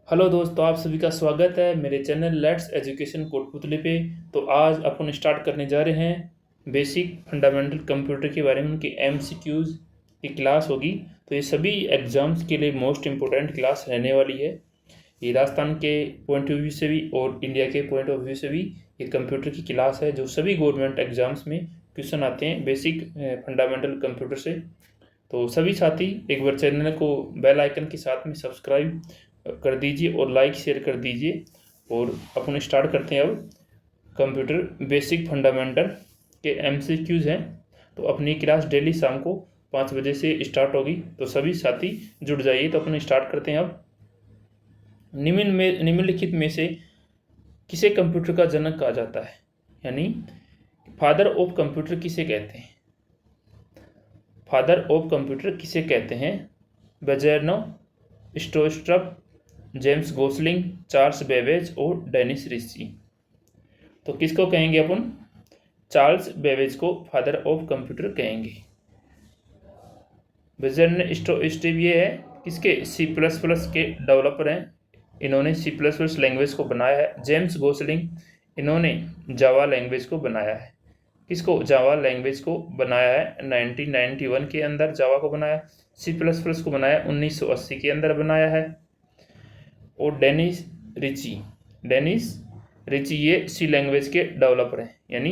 Hello दोस्तों, आप सभी का स्वागत है मेरे चैनल लेट्स एजुकेशन कोटपुतली पे। तो आज अपन स्टार्ट करने जा रहे हैं बेसिक फंडामेंटल कंप्यूटर के बारे में। उनकी एमसीक्यूज की क्लास होगी। तो ये सभी एग्जाम्स के लिए मोस्ट इम्पोर्टेंट क्लास रहने वाली है। ये राजस्थान के पॉइंट ऑफ व्यू से भी और इंडिया के पॉइंट ऑफ व्यू से भी ये कंप्यूटर की क्लास है, जो सभी गवर्नमेंट एग्जाम्स में क्वेश्चन आते हैं बेसिक फंडामेंटल कंप्यूटर से। तो सभी साथी एक बार चैनल को बेल आइकन के साथ में सब्सक्राइब कर दीजिए और लाइक शेयर कर दीजिए। और अपन स्टार्ट करते हैं अब कंप्यूटर बेसिक फंडामेंटल के एमसीक्यूज हैं। तो अपनी क्लास डेली शाम को 5 बजे से स्टार्ट होगी, तो सभी साथी जुड़ जाइए। तो अपन स्टार्ट करते हैं अब। निम्नलिखित में से किसे कंप्यूटर का जनक कहा जाता है, यानी फादर ऑफ कंप्यूटर किसे कहते हैं? फादर ऑफ कंप्यूटर किसे कहते हैं? बेजेर्नो, स्टोस्ट्रप, जेम्स गोसलिंग, चार्ल्स बेबेज और डेनिस रिची। तो किसको कहेंगे अपन? चार्ल्स बेबेज को फादर ऑफ कंप्यूटर कहेंगे। बेजेर्न स्टोस्ट्रप ये है किसके? C++ के डेवलपर हैं, इन्होंने C++ लैंग्वेज को बनाया है। जेम्स गोसलिंग, इन्होंने जावा लैंग्वेज को बनाया है। किसको? जावा लैंग्वेज को बनाया है 1991 के अंदर जावा को बनाया। C++ को बनाया 1980 के अंदर बनाया है। और डेनिस रिची ये सी लैंग्वेज के डेवलपर हैं, यानी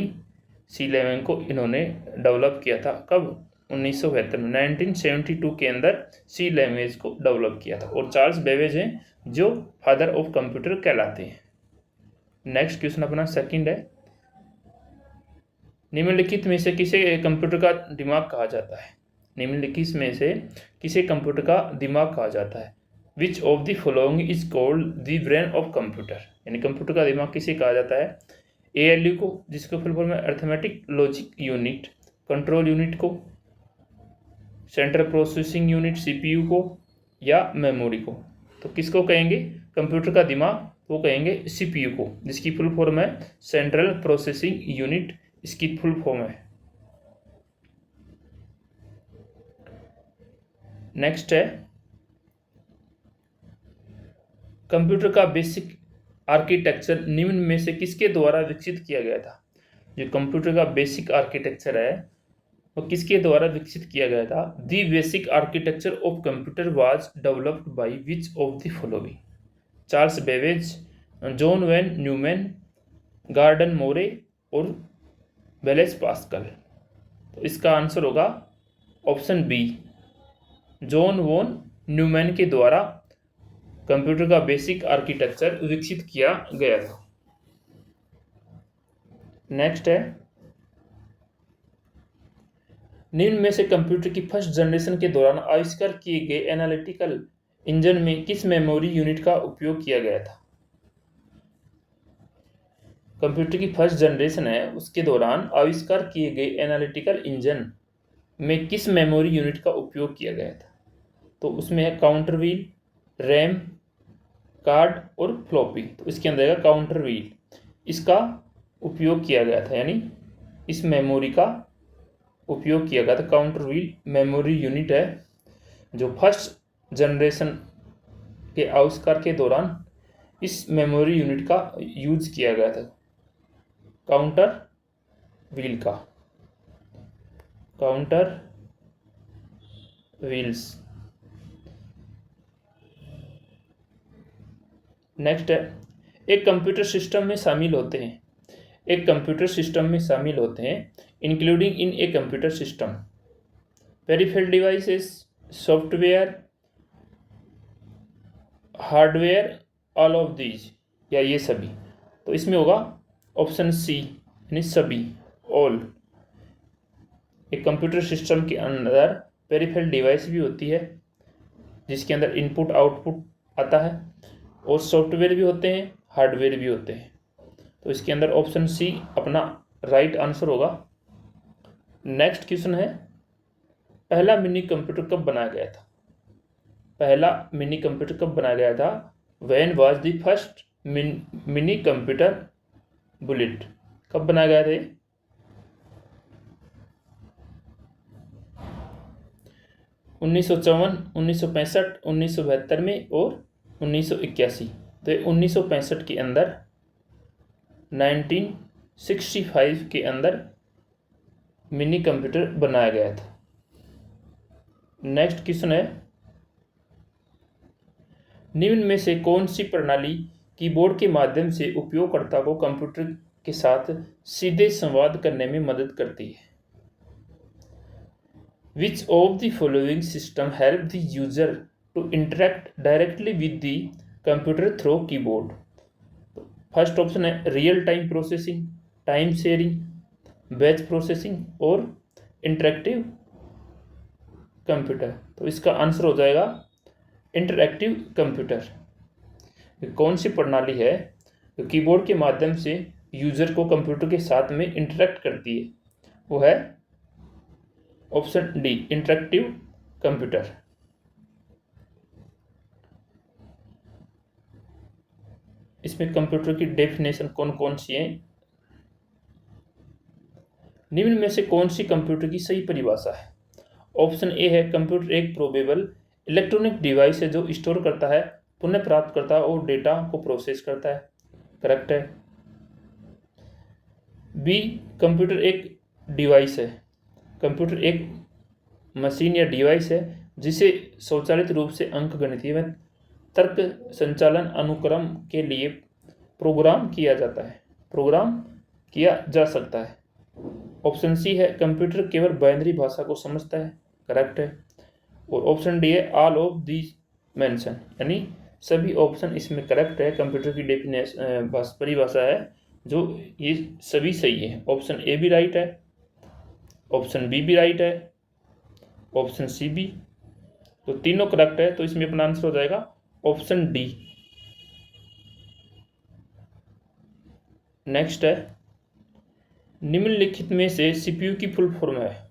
सी लैंग्वेज को इन्होंने डेवलप किया था। कब? 1972 में, 1972 के अंदर सी लैंग्वेज को डेवलप किया था। और चार्ल्स बेबेज हैं जो फादर ऑफ कंप्यूटर कहलाते हैं। नेक्स्ट क्वेश्चन अपना सेकंड है, निम्नलिखित में से किसे कंप्यूटर का दिमाग कहा जाता है? निम्नलिखित में से किसे कंप्यूटर का दिमाग कहा जाता है? Which of the following is called the brain of computer, यानी कंप्यूटर का दिमाग किसे कहा जाता है? ALU को, जिसको फुल फॉर्म में arithmetic logic unit, control unit को, सेंट्रल प्रोसेसिंग यूनिट CPU को, या मेमोरी को। तो किसको कहेंगे कंप्यूटर का दिमाग? वो कहेंगे CPU को, जिसकी फुल फॉर्म है सेंट्रल प्रोसेसिंग यूनिट, इसकी फुल फॉर्म है। नेक्स्ट है, कंप्यूटर का बेसिक आर्किटेक्चर निम्न में से किसके द्वारा विकसित किया गया था? जो कंप्यूटर का बेसिक आर्किटेक्चर है वो किसके द्वारा विकसित किया गया था? The basic architecture of computer was developed by which of the following? Charles Babbage, John von Neumann, Gordon Moore और ब्लेज पास्कल। तो इसका आंसर होगा option B, John von Neumann के द्वारा कंप्यूटर का बेसिक आर्किटेक्चर विकसित किया गया था। नेक्स्ट है, निम्न में से कंप्यूटर की फर्स्ट जनरेशन के दौरान आविष्कार किए गए एनालिटिकल इंजन में किस मेमोरी यूनिट का उपयोग किया गया था? कंप्यूटर की फर्स्ट जनरेशन है उसके दौरान आविष्कार किए गए एनालिटिकल इंजन में किस मेमोरी यूनिट का उपयोग किया गया था? तो उसमें है काउंटर व्हील, रैम, कार्ड और फ्लॉपी। तो इसके अंदर है काउंटर व्हील, इसका उपयोग किया गया था, यानी इस मेमोरी का उपयोग किया गया था। काउंटर व्हील मेमोरी यूनिट है जो फर्स्ट जनरेशन के आविष्कार के दौरान इस मेमोरी यूनिट का यूज किया गया था, काउंटर व्हील का, काउंटर व्हील्स। नेक्स्ट है, एक कंप्यूटर सिस्टम में शामिल होते हैं, एक कंप्यूटर सिस्टम में शामिल होते हैं including in A computer system peripheral devices, software, hardware, all of these, या ये सभी। तो इसमें होगा ऑप्शन सी, यानी सभी, ऑल। एक कंप्यूटर सिस्टम के अंदर पेरिफेरल डिवाइस भी होती है जिसके अंदर इनपुट आउटपुट आता है, और सॉफ्टवेयर भी होते हैं, हार्डवेयर भी होते हैं। तो इसके अंदर ऑप्शन सी अपना राइट आंसर होगा। नेक्स्ट क्वेश्चन है, पहला मिनी कंप्यूटर कब बनाया गया था? पहला मिनी कंप्यूटर कब बनाया गया था? When was the first mini computer bullet? कब बनाया गया था? 1954, 1965, 1972 में और 1981। तो ये 1965 के अंदर 1965 के अंदर मिनी कंप्यूटर बनाया गया था। नेक्स्ट क्वेश्चन है, निम्न में से कौन सी प्रणाली कीबोर्ड के माध्यम से उपयोगकर्ता को कंप्यूटर के साथ सीधे संवाद करने में मदद करती है? Which of the following system help the user to interact directly with the computer through keyboard? First option है real time processing, time sharing, batch processing और इंटरेक्टिव कंप्यूटर। तो इसका आंसर हो जाएगा इंटरएक्टिव कंप्यूटर। कौन सी प्रणाली है जो कीबोर्ड के माध्यम से यूजर को कंप्यूटर के साथ में इंटरेक्ट करती है? वो है ऑप्शन डी, इंटरएक्टिव कंप्यूटर। इसमें कंप्यूटर की डेफिनेशन कौन कौन सी है? निम्न में से कौन सी कंप्यूटर की सही परिभाषा है? ऑप्शन ए है कंप्यूटर एक प्रोबेबल इलेक्ट्रॉनिक डिवाइस है जो स्टोर करता है, पुनः प्राप्त करता है और डेटा को प्रोसेस करता है। करेक्ट है। बी, कंप्यूटर एक डिवाइस है, कंप्यूटर एक मशीन या डिवाइस है जिसे स्वचालित रूप से अंकगणितीय व तर्क संचालन अनुक्रम के लिए प्रोग्राम किया जा सकता है। ऑप्शन सी है कंप्यूटर केवल बाइनरी भाषा को समझता है। करेक्ट है। और ऑप्शन डी है ऑल ऑफ दीज मेंशन, यानी सभी ऑप्शन इसमें करेक्ट है। कंप्यूटर की डेफिनेशन परिभाषा है जो ये सभी सही है। ऑप्शन ए भी राइट है, ऑप्शन बी भी राइट है, ऑप्शन सी भी, तो तीनों करेक्ट है। तो इसमें अपना आंसर हो जाएगा ऑप्शन डी। नेक्स्ट है, निम्नलिखित में से सीपीयू की फुल फॉर्म है?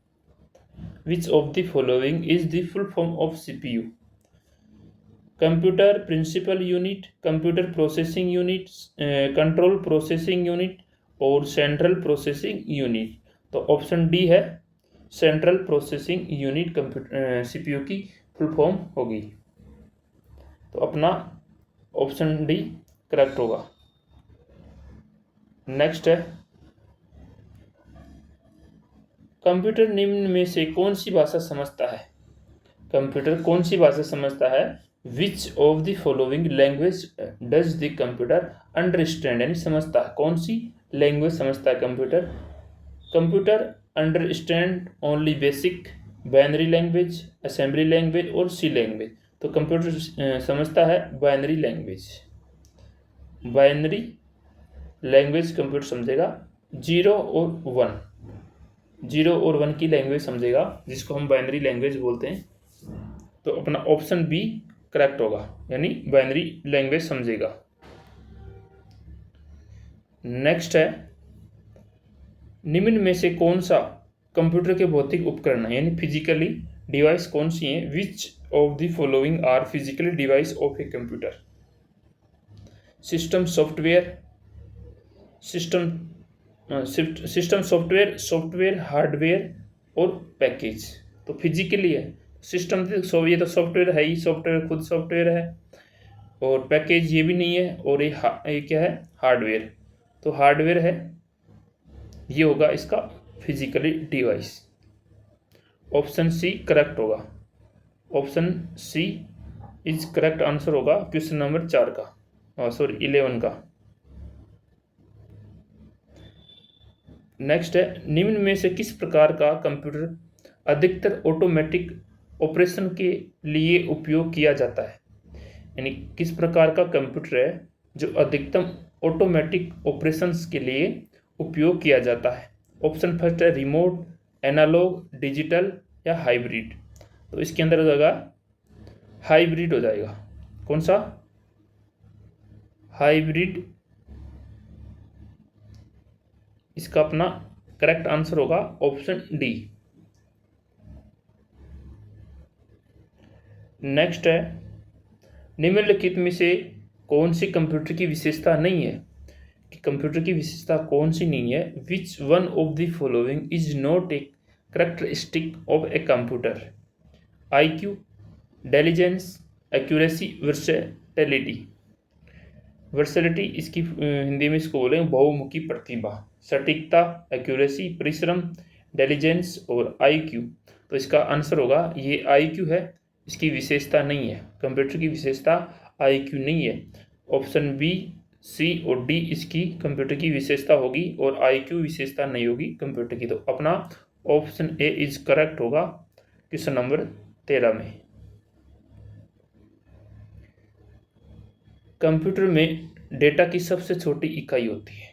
Which of the following is the full form of CPU? Computer principal unit, computer processing unit, control processing unit और सेंट्रल प्रोसेसिंग यूनिट। तो ऑप्शन डी है central processing unit computer CPU की full form होगी। तो अपना option D correct होगा। Next है, computer निम्न में से कौन सी भाषा समझता है? कंप्यूटर कौन सी भाषा समझता है? Which of the following language does the computer understand, यानी समझता है, कौन सी लैंग्वेज समझता है computer? Computer understand only basic, binary language, assembly language और सी लैंग्वेज। तो कंप्यूटर समझता है binary language. Binary language computer समझेगा, 0 और 1 की लैंग्वेज समझेगा, जिसको हम बाइनरी लैंग्वेज बोलते हैं। तो अपना ऑप्शन बी करेक्ट होगा, यानी बाइनरी लैंग्वेज समझेगा। नेक्स्ट है, निम्न में से कौन सा कंप्यूटर के भौतिक उपकरण है, यानी फिजिकली डिवाइस कौन सी है? Which of the following are physically device of a computer? System software, system software hardware और पैकेज। तो फिजिकली है सिस्टम, ये तो सॉफ्टवेयर है ही, सॉफ्टवेयर खुद सॉफ्टवेयर है, और पैकेज ये भी नहीं है, और ये क्या है? हार्डवेयर। तो हार्डवेयर है, ये होगा इसका physically device. Option C correct होगा। Option C is correct answer होगा क्वेश्चन नंबर 4 का, सॉरी 11 का। नेक्स्ट है, निम्न में से किस प्रकार का कंप्यूटर अधिकतर ऑटोमेटिक ऑपरेशन के लिए उपयोग किया जाता है? यानी किस प्रकार का कंप्यूटर है जो अधिकतम ऑटोमेटिक ऑपरेशंस के लिए उपयोग किया जाता है? ऑप्शन फर्स्ट है रिमोट, एनालॉग, डिजिटल या हाइब्रिड। तो इसके अंदर हो जाएगा हाइब्रिड हो जाएगा। कौन सा? हाइब्रिड इसका अपना करेक्ट आंसर होगा ऑप्शन डी। नेक्स्ट है, निम्नलिखित में से कौन सी कंप्यूटर की विशेषता नहीं है? कि कंप्यूटर की विशेषता कौन सी नहीं है? Which one of the following is not a characteristic of a computer? IQ, diligence, accuracy, versatility. Versatility इसकी हिंदी में इसको बोलेंगे बहुमुखी प्रतिभा। सटीकता, एक्यूरेसी, परिश्रम, इंटेलिजेंस और आईक्यू। तो इसका आंसर होगा ये आईक्यू है, इसकी विशेषता नहीं है। कंप्यूटर की विशेषता आईक्यू नहीं है। ऑप्शन बी, सी और डी इसकी कंप्यूटर की विशेषता होगी और आईक्यू विशेषता नहीं होगी कंप्यूटर की। तो अपना ऑप्शन ए इज करेक्ट होगा क्वेश्चन नंबर 13 में। कंप्यूटर में डेटा की सबसे छोटी इकाई होती है।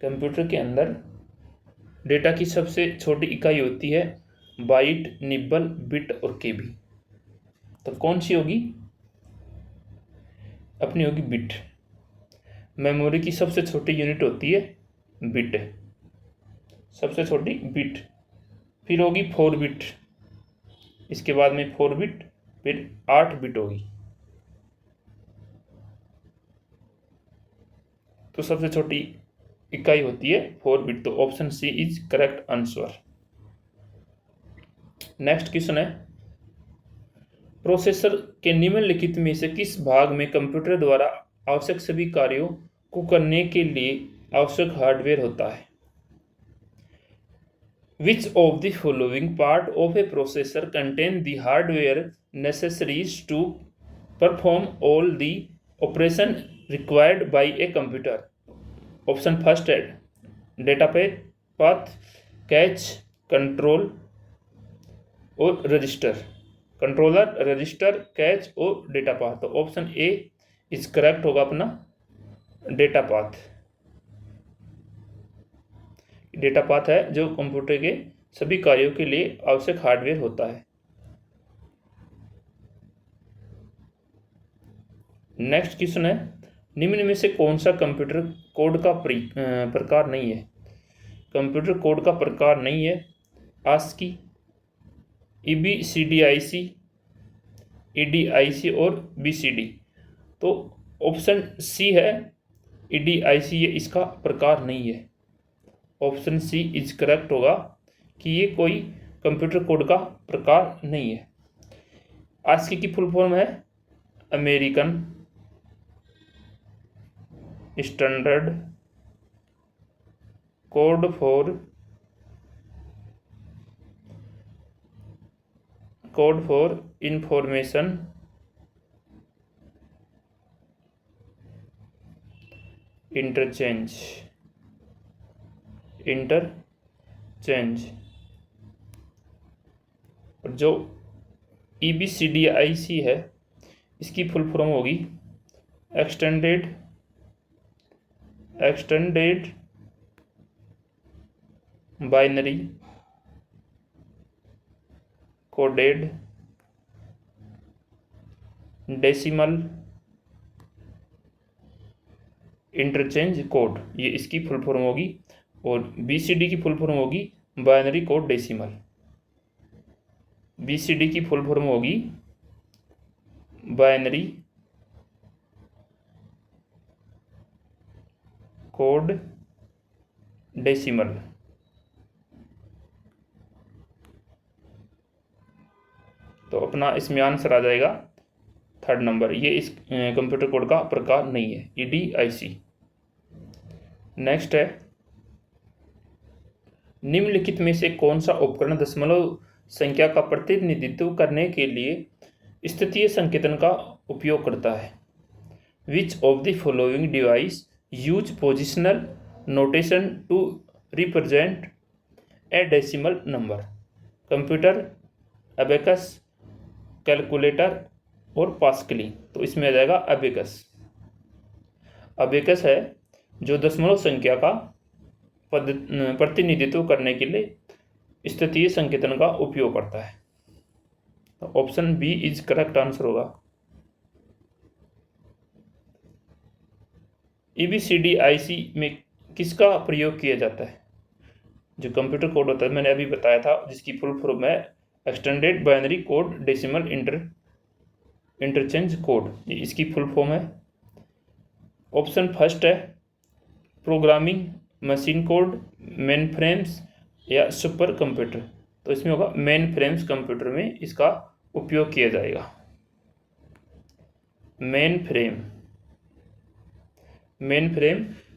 कंप्यूटर के अंदर डेटा की सबसे छोटी इकाई होती है बाइट, निब्बल, बिट और केबी। तो कौन सी होगी? अपनी होगी बिट। मेमोरी की सबसे छोटी यूनिट होती है बिट, सबसे छोटी बिट। फिर होगी 4 बिट, इसके बाद में 4 बिट, फिर 8 बिट होगी। तो सबसे छोटी इकाई होती है 4 बिट। तो option C is correct answer. Next question है, प्रोसेसर के निम्नलिखित में से किस भाग में कंप्यूटर द्वारा आवश्यक सभी कार्यों को करने के लिए आवश्यक हार्डवेयर होता है? Which of the following part of a processor contain the hardware necessaries to perform all the operation required by a computer? Option first है data path, cache, control और रजिस्टर। कंट्रोलर, रजिस्टर, कैच और data path. तो option A is correct होगा अपना data path. Data path है जो computer के सभी कार्यों के लिए आवश्यक हार्डवेयर होता है। नेक्स्ट क्वेश्चन है, निम्न में से कौन सा कंप्यूटर कोड का प्रकार नहीं है? कंप्यूटर कोड का प्रकार नहीं है ASCII, EBCDIC, EDIC और BCD। तो ऑप्शन सी है EDIC, ये इसका प्रकार नहीं है। ऑप्शन सी इज करेक्ट होगा कि ये कोई कंप्यूटर कोड का प्रकार नहीं है। ASCII की फुल फॉर्म है American standard code for information interchange. और जो EBCDIC है इसकी फुल फॉर्म होगी extended binary coded decimal interchange code, ये इसकी फुल फॉर्म होगी। और BCD की फुल फॉर्म होगी बाइनरी कोड डेसिमल। BCD की फुल फॉर्म होगी बाइनरी कोड डेसिमल। तो अपना इसमें आंसर आ जाएगा 3rd नंबर। ये इस कंप्यूटर कोड का प्रकार नहीं है, EDIC। नेक्स्ट है, निम्नलिखित में से कौन सा उपकरण दशमलव संख्या का प्रतिनिधित्व करने के लिए स्थितीय संकेतन का उपयोग करता है? Which of the following device use positional notation to represent a decimal number? Computer, abacus, calculator और पास्कली। तो इसमें आ जाएगा अबेकस। अबेकस है जो दशमलव संख्या का प्रतिनिधित्व करने के लिए स्थितीय संकेतन का उपयोग करता है। तो option B is correct answer होगा। EBCDIC में किसका प्रयोग किया जाता है? जो कंप्यूटर कोड होता है मैंने अभी बताया था, जिसकी फुल फॉर्म है extended binary code decimal interchange code, ये इसकी फुल फॉर्म है। ऑप्शन फर्स्ट है programming machine code, main frames या सुपर कंप्यूटर। तो इसमें होगा मेन फ्रेम्स कंप्यूटर में इसका उपयोग किया जाएगा। मेन फ्रेम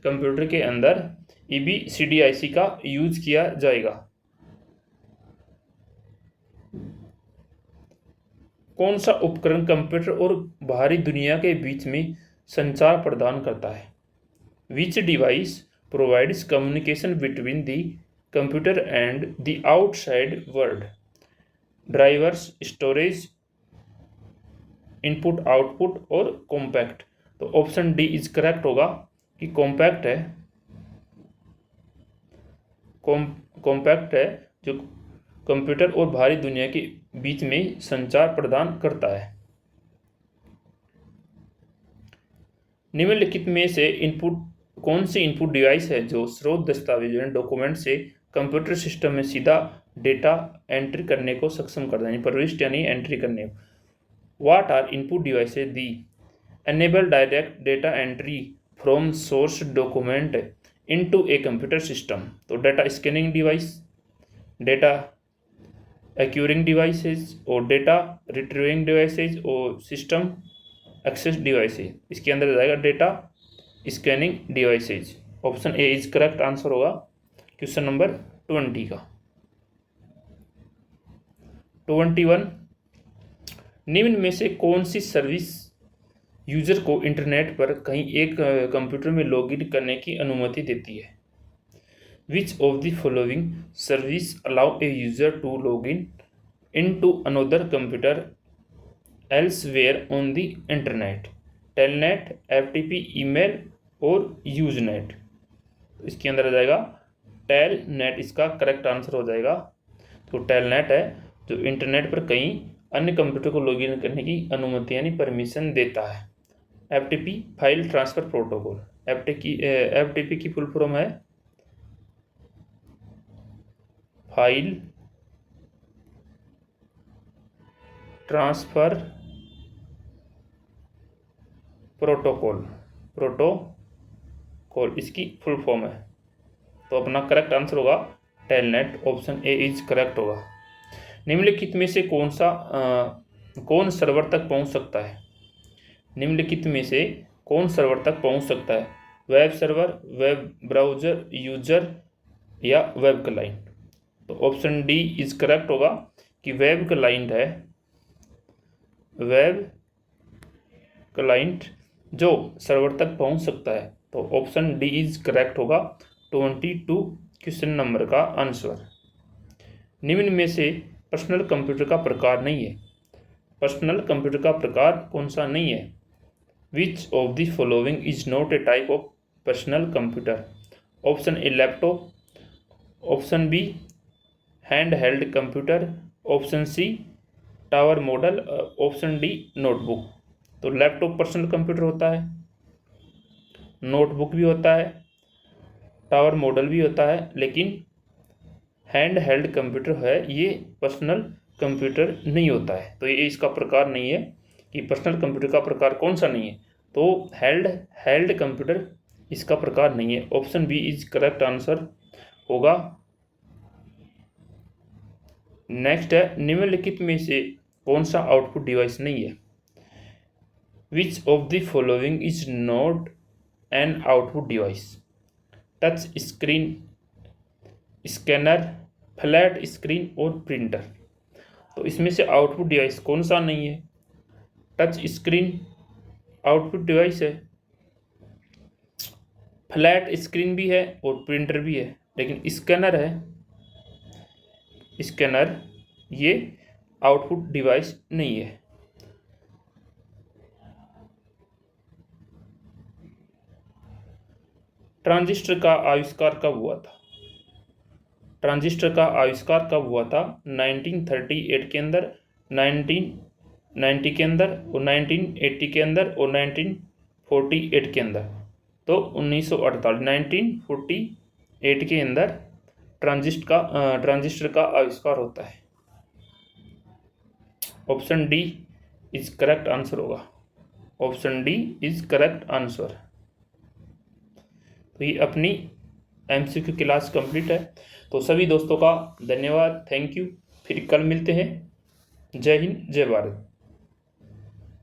कंप्यूटर के अंदर EBCDIC का यूज किया जाएगा। कौन सा उपकरण कंप्यूटर और बाहरी दुनिया के बीच में संचार प्रदान करता है? विच device provides communication between the computer and the outside world? Drivers, storage, input output और कॉम्पैक्ट। तो ऑप्शन डी इज करेक्ट होगा कि कॉम्पैक्ट है। कॉम्पैक्ट है जो कंप्यूटर और बाहरी दुनिया के बीच में संचार प्रदान करता है। निम्नलिखित में से कौन सी इनपुट डिवाइस है जो स्रोत दस्तावेज डॉक्यूमेंट से कंप्यूटर सिस्टम में सीधा डेटा एंट्री करने को सक्षम करता है, प्रविष्ट यानी एंट्री करने को। What are input devices the enable direct data entry from source document into a computer system? तो data scanning device, data acquiring devices और डेटा रिट्रीविंग डिवाइसेज और सिस्टम एक्सेस डिवाइसेज। इसके अंदर जाएगा data scanning devices. Option A is correct answer होगा question number 20 का। 21, निम्न में से कौन सी सर्विस यूजर को इंटरनेट पर कहीं एक कंप्यूटर में लॉगिन करने की अनुमति देती है? Which of the following service allow a user to log into another computer elsewhere on the internet? Telnet, FTP, email और Usenet। इसके अंदर आ जाएगा टेलनेट, इसका करेक्ट आंसर हो जाएगा। तो टेलनेट है जो इंटरनेट पर कहीं अन्य कंप्यूटर को लॉगिन करने की अनुमति यानी परमिशन देता है। FTP file transfer protocol, FTP की फुल फॉर्म है फाइल ट्रांसफर प्रोटोकॉल, इसकी फुल फॉर्म है। तो अपना करेक्ट आंसर होगा telnet, option A is correct होगा। निम्नलिखित में से कौन सर्वर तक पहुंच सकता है? निम्नलिखित में से कौन सर्वर तक पहुंच सकता है? Web server, web browser, user या वेब क्लाइंट? तो ऑप्शन डी इज करेक्ट होगा कि वेब क्लाइंट है, वेब क्लाइंट जो सर्वर तक पहुंच सकता है। तो ऑप्शन डी इज करेक्ट होगा 22 क्वेश्चन नंबर का आंसर। निम्न में से पर्सनल कंप्यूटर का प्रकार नहीं है। पर्सनल कंप्यूटर का प्रकार कौन सा नहीं है? Which of the following is not a type of personal computer? Option A laptop, option B hand held computer, option C tower model, option D notebook. तो लैपटॉप पर्सनल कंप्यूटर होता है, notebook भी होता है, टावर मॉडल भी होता है, लेकिन हैंड हेल्ड कंप्यूटर है ये पर्सनल कंप्यूटर नहीं होता है। तो ये इसका प्रकार नहीं है कि पर्सनल कंप्यूटर का प्रकार कौन सा नहीं है। तो हेल्ड कंप्यूटर इसका प्रकार नहीं है। Option B is correct answer होगा। नेक्स्ट है, निम्नलिखित में से कौन सा आउटपुट डिवाइस नहीं है? Which of the following is not an output device? Touch screen, scanner, flat screen और प्रिंटर। तो इसमें से आउटपुट डिवाइस कौन सा नहीं है? टच स्क्रीन आउटपुट डिवाइस है, फ्लैट स्क्रीन भी है और प्रिंटर भी है, लेकिन स्कैनर है, स्कैनर ये आउटपुट डिवाइस नहीं है। ट्रांजिस्टर का आविष्कार कब हुआ था? ट्रांजिस्टर का आविष्कार कब हुआ था? 1938 के अंदर, 1990 के अंदर और 1980 के अंदर और 1948 के अंदर। तो 1948 के अंदर ट्रांजिस्टर का आविष्कार होता है। Option D is correct answer होगा। Option D is correct answer. तो ये अपनी MCQ क्लास कंप्लीट है। तो सभी दोस्तों का धन्यवाद, थैंक यू। फिर कल मिलते हैं। जय हिंद, जय भारत।